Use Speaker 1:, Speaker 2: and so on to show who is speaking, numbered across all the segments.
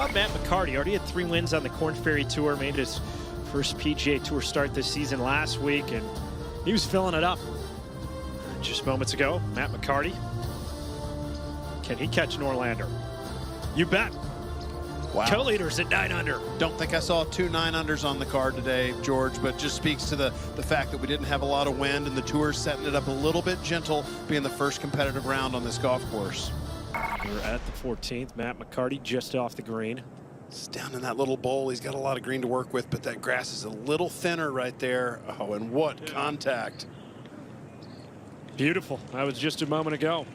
Speaker 1: about Matt McCarty? Already had 3 wins on the Korn Ferry Tour, made his first PGA Tour start this season last week, and he was filling it up. Just moments ago, Matt McCarty. Can he catch Norlander? You bet.
Speaker 2: Wow.
Speaker 1: Co-leaders at 9 under.
Speaker 2: Don't think I saw 2 9-unders on the card today, George, but just speaks to the fact that we didn't have a lot of wind and the tour setting it up a little bit gentle, being the first competitive round on this golf course.
Speaker 1: We're at the 14th. Matt McCarty just off the green.
Speaker 2: It's down in that little bowl. He's got a lot of green to work with, but that grass is a little thinner right there. Oh, and what contact.
Speaker 1: Beautiful. That was just a moment ago.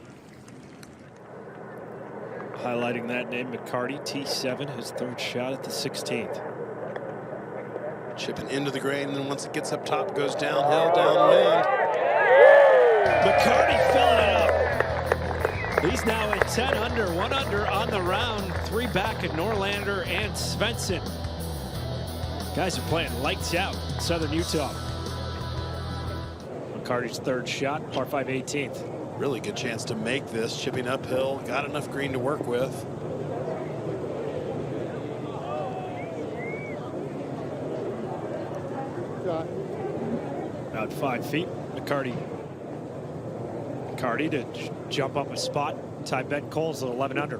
Speaker 1: Highlighting that name, McCarty, T7, his 3rd shot at the 16th.
Speaker 2: Chipping into the green, and then once it gets up top, goes downhill, downwind.
Speaker 1: McCarty filling it up. He's now at 10 under, 1 under on the round, 3 back at Norlander and Svensson. Guys are playing lights out in Southern Utah. McCarty's 3rd shot, par 5 18th.
Speaker 2: Really good chance to make this, chipping uphill, got enough green to work with.
Speaker 1: About 5 feet, McCarty to jump up a spot, tie Ben Coles at 11 under.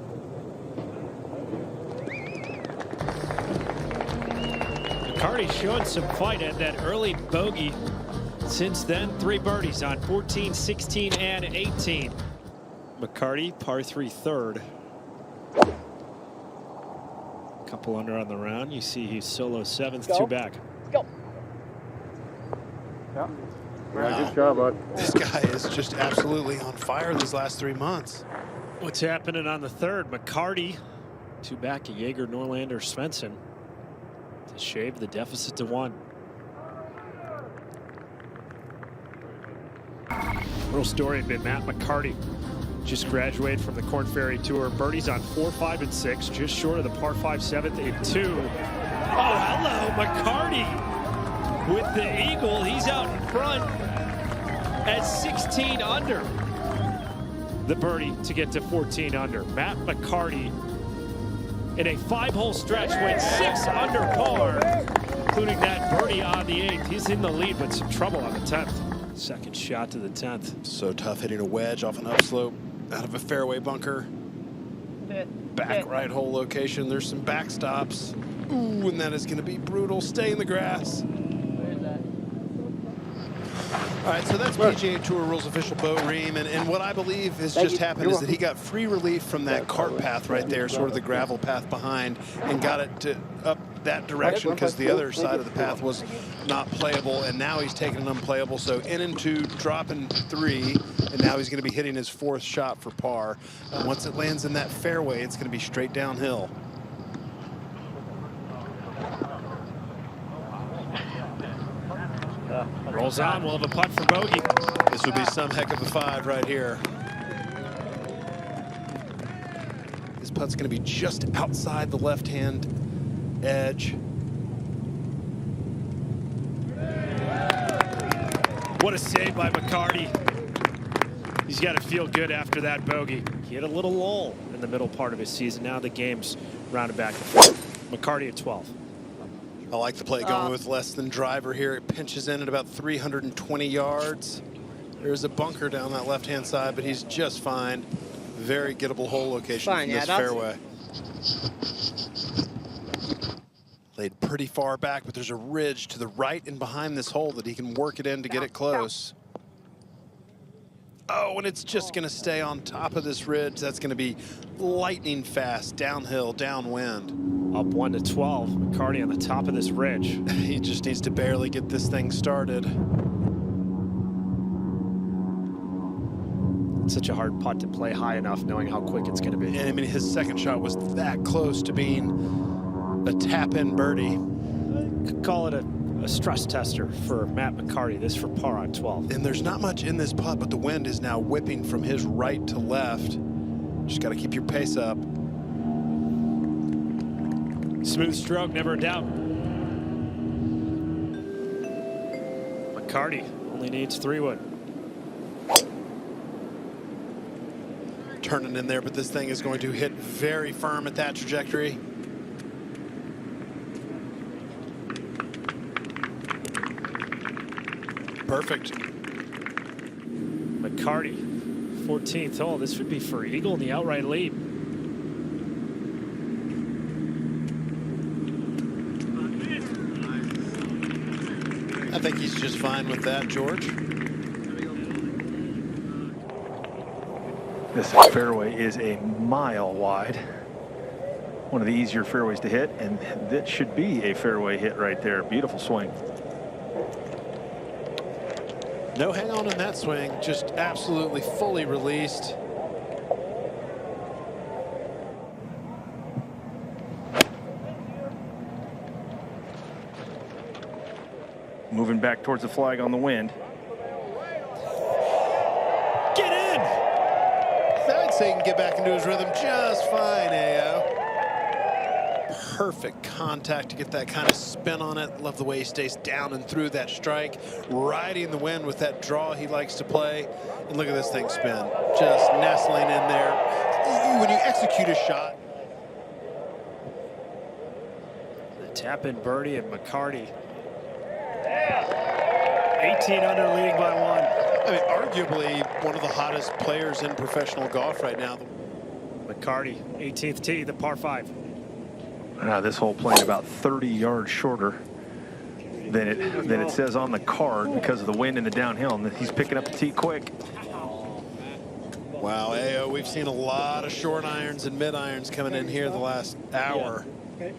Speaker 1: McCarty showing some fight at that early bogey. Since then, 3 birdies on 14, 16, and 18. McCarty, par 3 3rd. Couple under on the round. You see he's solo 7th, 2 back.
Speaker 3: Go. Yeah.
Speaker 2: Wow.
Speaker 3: Good job, bud.
Speaker 2: This guy is just absolutely on fire these last 3 months.
Speaker 1: What's happening on the 3rd? McCarty, 2 back at Jaeger, Norlander, Svensson to shave the deficit to 1. Real story had been Matt McCarty. Just graduated from the Korn Ferry Tour. Birdies on 4, 5, and 6, just short of the par 5 7th and 2. Oh, hello, McCarty with the eagle. He's out in front at 16 under. The birdie to get to 14 under. Matt McCarty in a 5-hole stretch went 6 under par, including that birdie on the 8th. He's in the lead with some trouble on the 10th. 2nd shot to the 10th.
Speaker 2: So tough hitting a wedge off an upslope out of a fairway bunker. Back right hole location. There's some backstops. Ooh, and that is going to be brutal. Stay in the grass. All right, so that's PGA Tour Rules official Bo Ream, and what I believe has just happened is that he got free relief from that cart path right there, sort of the gravel path behind, and got it to up that direction because the other side of the path was not playable, and now he's taking an unplayable. So in and 2, dropping 3, and now he's going to be hitting his 4th shot for par. And once it lands in that fairway, it's going to be straight downhill.
Speaker 1: Rolls on, we'll have a putt for bogey.
Speaker 2: This would be some heck of a 5 right here. This putt's going to be just outside the left-hand edge.
Speaker 1: What a save by McCarty. He's got to feel good after that bogey. He had a little lull in the middle part of his season. Now the game's rounded back to 4. McCarty at 12.
Speaker 2: I like the play going with less than driver here. It pinches in at about 320 yards. There's a bunker down that left-hand side, but he's just fine. Very gettable hole location from this fairway. Laid pretty far back, but there's a ridge to the right and behind this hole that he can work it in to get it close. Oh, and it's just going to stay on top of this ridge. That's going to be lightning fast, downhill, downwind.
Speaker 1: Up 1 to 12. McCarty on the top of this ridge.
Speaker 2: He just needs to barely get this thing started.
Speaker 1: It's such a hard putt to play high enough knowing how quick it's going to be.
Speaker 2: And I mean, his 2nd shot was that close to being a tap-in birdie.
Speaker 1: I could call it a stress tester for Matt McCarty. This for par on 12.
Speaker 2: And there's not much in this putt, but the wind is now whipping from his right to left. Just got to keep your pace up.
Speaker 1: Smooth stroke, never a doubt. McCarty only needs 3-wood.
Speaker 2: Turning in there, but this thing is going to hit very firm at that trajectory. perfect.
Speaker 1: McCarty, 14th hole. This would be for eagle in the outright lead.
Speaker 2: I think he's just fine with that, George.
Speaker 3: This fairway is a mile wide. One of the easier fairways to hit, and that should be a fairway hit right there. Beautiful swing.
Speaker 2: No hang on in that swing, just absolutely fully released.
Speaker 3: Moving back towards the flag on the wind.
Speaker 1: Get in!
Speaker 2: I'd say he can get back into his rhythm just fine, Ao. Perfect contact to get that kind of spin on it. Love the way he stays down and through that strike, riding the wind with that draw he likes to play. And look at this thing spin, just nestling in there. When you execute a shot.
Speaker 1: The tap-in birdie and McCarty. 18 under, leading by 1.
Speaker 2: I mean, arguably one of the hottest players in professional golf right now.
Speaker 1: McCarty, 18th tee, the par 5.
Speaker 3: This hole playing about 30 yards shorter than it says on the card because of the wind and the downhill, and he's picking up the tee quick.
Speaker 2: Wow, Ao, we've seen a lot of short irons and mid irons coming in here the last hour.
Speaker 4: Okay.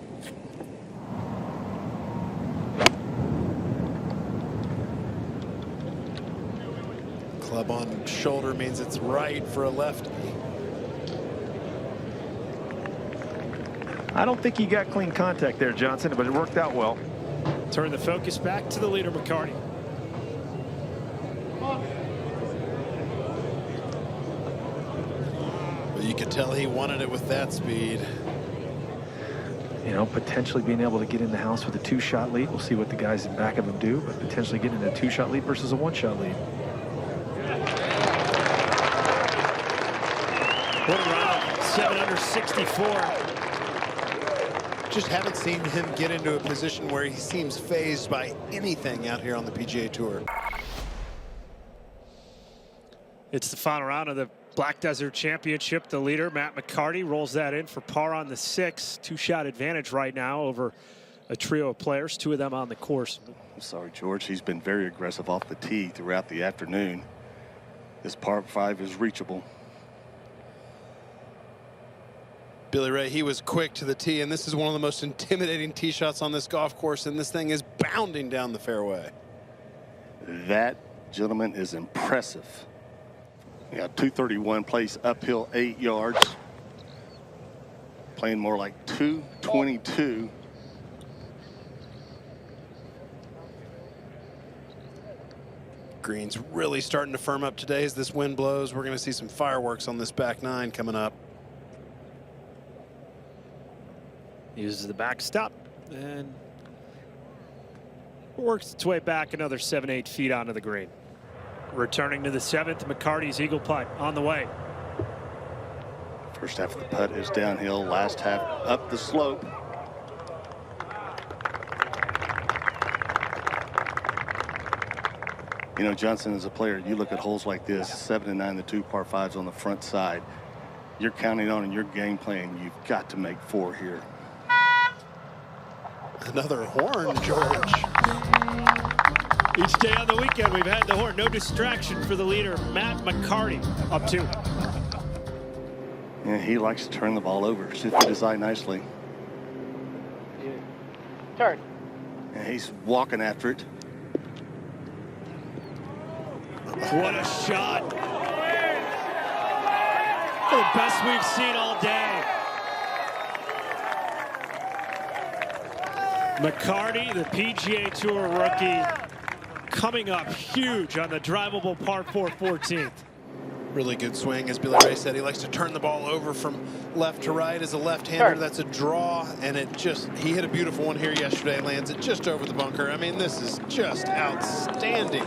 Speaker 2: Club on shoulder means it's right for a lefty.
Speaker 3: I don't think he got clean contact there, Johnson, but it worked out well.
Speaker 1: Turn the focus back to the leader, McCarty.
Speaker 2: Well, you could tell he wanted it with that speed.
Speaker 3: You know, potentially being able to get in the house with a 2-shot lead. We'll see what the guys in back of him do, but potentially getting a 2-shot lead versus a 1-shot lead.
Speaker 1: What a round, 7 under 64.
Speaker 2: Just haven't seen him get into a position where he seems phased by anything out here on the PGA Tour.
Speaker 1: It's the final round of the Black Desert Championship. The leader, Matt McCarty, rolls that in for par on the 6. 2-shot advantage right now over a trio of players, 2 of them on the course.
Speaker 5: I'm sorry, George. He's been very aggressive off the tee throughout the afternoon. This par 5 is reachable.
Speaker 2: Billy Ray, he was quick to the tee, and this is one of the most intimidating tee shots on this golf course, and this thing is bounding down the fairway.
Speaker 5: That, gentleman, is impressive. Yeah, 231 plays uphill 8 yards. Playing more like 222.
Speaker 2: Green's really starting to firm up today as this wind blows. We're going to see some fireworks on this back 9 coming up.
Speaker 1: Uses the backstop and works its way back another 7-8 feet onto the green. Returning to the 7th, McCarty's eagle putt on the way.
Speaker 5: First half of the putt is downhill, last half up the slope. You know, Johnson, as a player, you look at holes like this, 7 and 9, the 2 par 5s on the front side. You're counting on in your game plan, you've got to make 4 here.
Speaker 2: Another horn, George.
Speaker 1: Each day on the weekend, we've had the horn. No distraction for the leader, Matt McCarty, up 2.
Speaker 5: Yeah, he likes to turn the ball over. Shifted his eye nicely.
Speaker 4: Turn.
Speaker 5: And he's walking after it.
Speaker 1: What a shot. The best we've seen all day. McCarty, the PGA Tour rookie, coming up huge on the drivable par 4 14th.
Speaker 2: Really good swing, as Billy Ray said. He likes to turn the ball over from left to right as a left-hander. That's a draw, and he hit a beautiful one here yesterday. Lands it just over the bunker. I mean, this is just outstanding.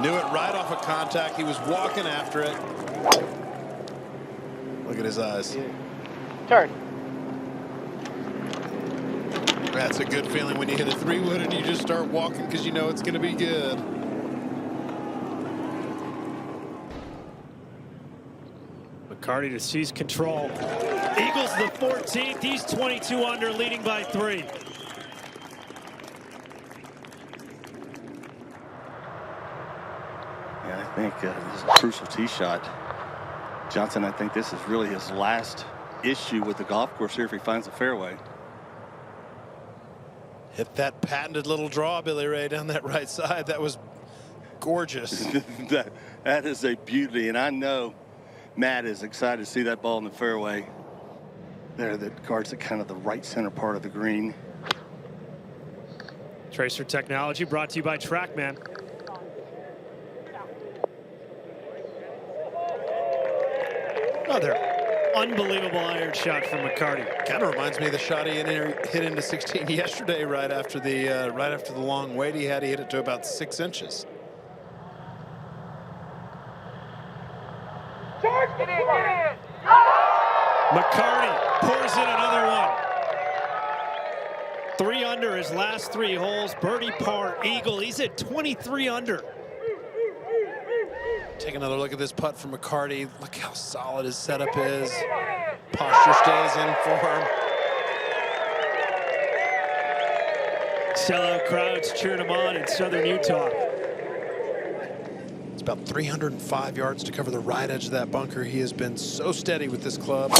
Speaker 2: Knew it right off of contact. He was walking after it. Look at his eyes.
Speaker 4: Turn.
Speaker 2: That's a good feeling when you hit a 3-wood and you just start walking because you know it's going to be good.
Speaker 1: McCarty to seize control. Eagles the 14th. He's 22 under, leading by 3.
Speaker 5: Yeah, I think this is a crucial tee shot. Johnson, I think this is really his last issue with the golf course here if he finds the fairway.
Speaker 2: Hit that patented little draw, Billy Ray, down that right side. That was gorgeous.
Speaker 5: that is a beauty, and I know Matt is excited to see that ball in the fairway there that guards at kind of the right center part of the green.
Speaker 1: Tracer technology brought to you by TrackMan. Another unbelievable iron shot from McCarty.
Speaker 2: Kind of reminds me of the shot he hit into 16 yesterday, right after the long wait he had. He hit it to about 6 inches.
Speaker 4: George, get in!
Speaker 1: McCarty pours in another one. 3 under his last 3 holes. Birdie par eagle. He's at 23 under.
Speaker 2: Take another look at this putt from McCarty. Look how solid his setup is. Posture stays in form.
Speaker 1: Sellout crowds cheering him on in southern Utah.
Speaker 2: It's about 305 yards to cover the right edge of that bunker. He has been so steady with this club.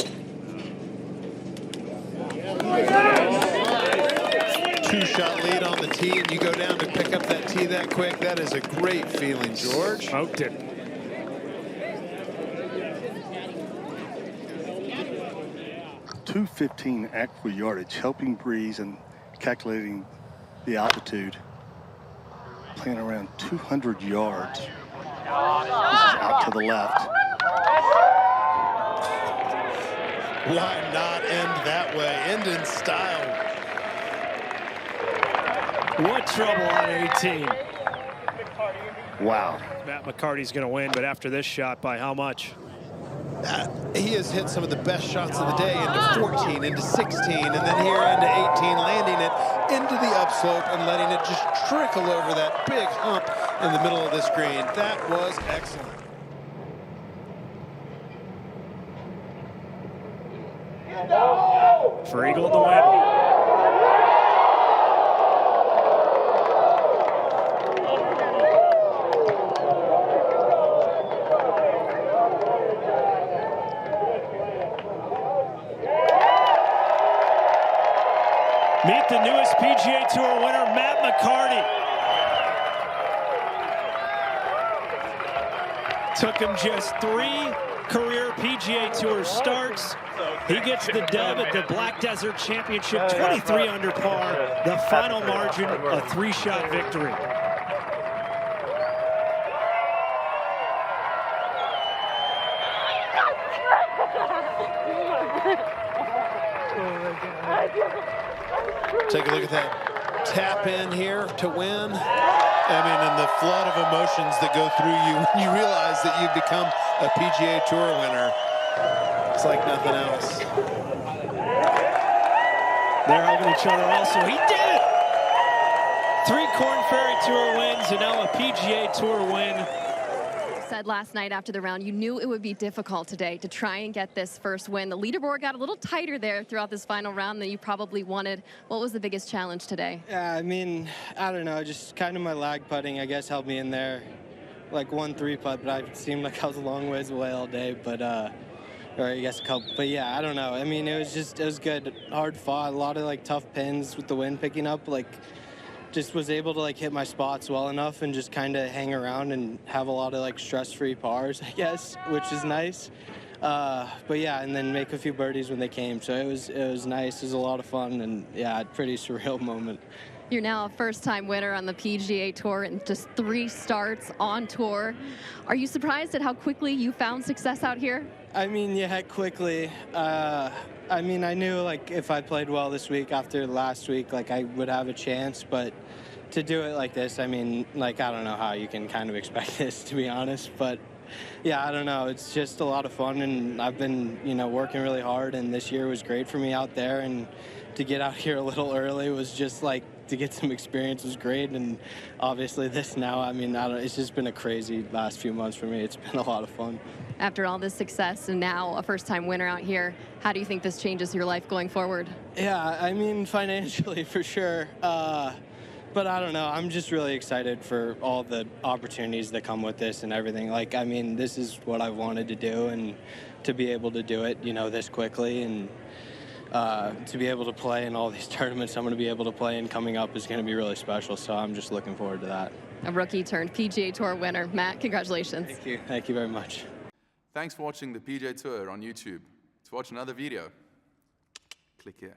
Speaker 2: 2-shot lead on the tee, and you go down to pick up that tee that quick. That is a great feeling, George.
Speaker 1: Smoked it.
Speaker 5: .215 actual yardage, helping breeze and calculating the altitude. Playing around 200 yards. This is out to the left.
Speaker 2: Why not end that way? End in style.
Speaker 1: What trouble on 18.
Speaker 5: Wow.
Speaker 1: Matt McCarty's going to win, but after this shot, by how much?
Speaker 2: He has hit some of the best shots of the day into 14, into 16, and then here into 18, landing it into the upslope and letting it just trickle over that big hump in the middle of this green. That was excellent.
Speaker 1: For eagle to win. Meet the newest PGA Tour winner, Matt McCarty. Took him just 3 career PGA Tour starts. He gets the dub at the Black Desert Championship, 23 under par. The final margin, a 3-shot victory.
Speaker 2: Take a look at that tap in here to win. I mean, and the flood of emotions that go through you when you realize that you've become a PGA Tour winner. It's like nothing else.
Speaker 1: They're hugging each other also. He did it! 3 Korn Ferry Tour wins and now a PGA Tour win.
Speaker 6: Said last night after the round, you knew it would be difficult today to try and get this first win. The leaderboard got a little tighter there throughout this final round than you probably wanted. What was the biggest challenge today?
Speaker 7: Yeah, I mean, I don't know, just kind of my lag putting, I guess, helped me in there. Like 1 3-putt, but I seemed like I was a long ways away all day, but or I guess a couple. But yeah, I don't know. I mean, it was good, hard fought, a lot of like tough pins with the wind picking up. Like, just was able to like hit my spots well enough and just kind of hang around and have a lot of like stress-free pars, I guess, which is nice. But yeah, and then make a few birdies when they came. So it was nice. It was a lot of fun, and yeah, pretty surreal moment.
Speaker 6: You're now a first-time winner on the PGA Tour in just 3 starts on tour. Are you surprised at how quickly you found success out here?
Speaker 7: I mean, yeah, quickly. I mean, I knew like if I played well this week after last week, like I would have a chance, but to do it like this, I mean, like I don't know how you can kind of expect this, to be honest, but yeah, I don't know. It's just a lot of fun, and I've been, you know, working really hard, and this year was great for me out there, and to get out here a little early was just like, to get some experience was great, and obviously this now, I mean, it's just been a crazy last few months for me. It's been a lot of fun.
Speaker 6: After all this success and now a first-time winner out here, how do you think this changes your life going forward?
Speaker 7: Yeah, I mean, financially for sure. But I don't know. I'm just really excited for all the opportunities that come with this and everything. Like, I mean, this is what I've wanted to do, and to be able to do it, you know, this quickly, and to be able to play in all these tournaments I'm going to be able to play in coming up is going to be really special. So I'm just looking forward to that.
Speaker 6: A rookie turned PGA Tour winner. Matt, congratulations.
Speaker 7: Thank you. Thank you very much.
Speaker 4: Thanks for watching the PGA Tour on YouTube. To watch another video, click here.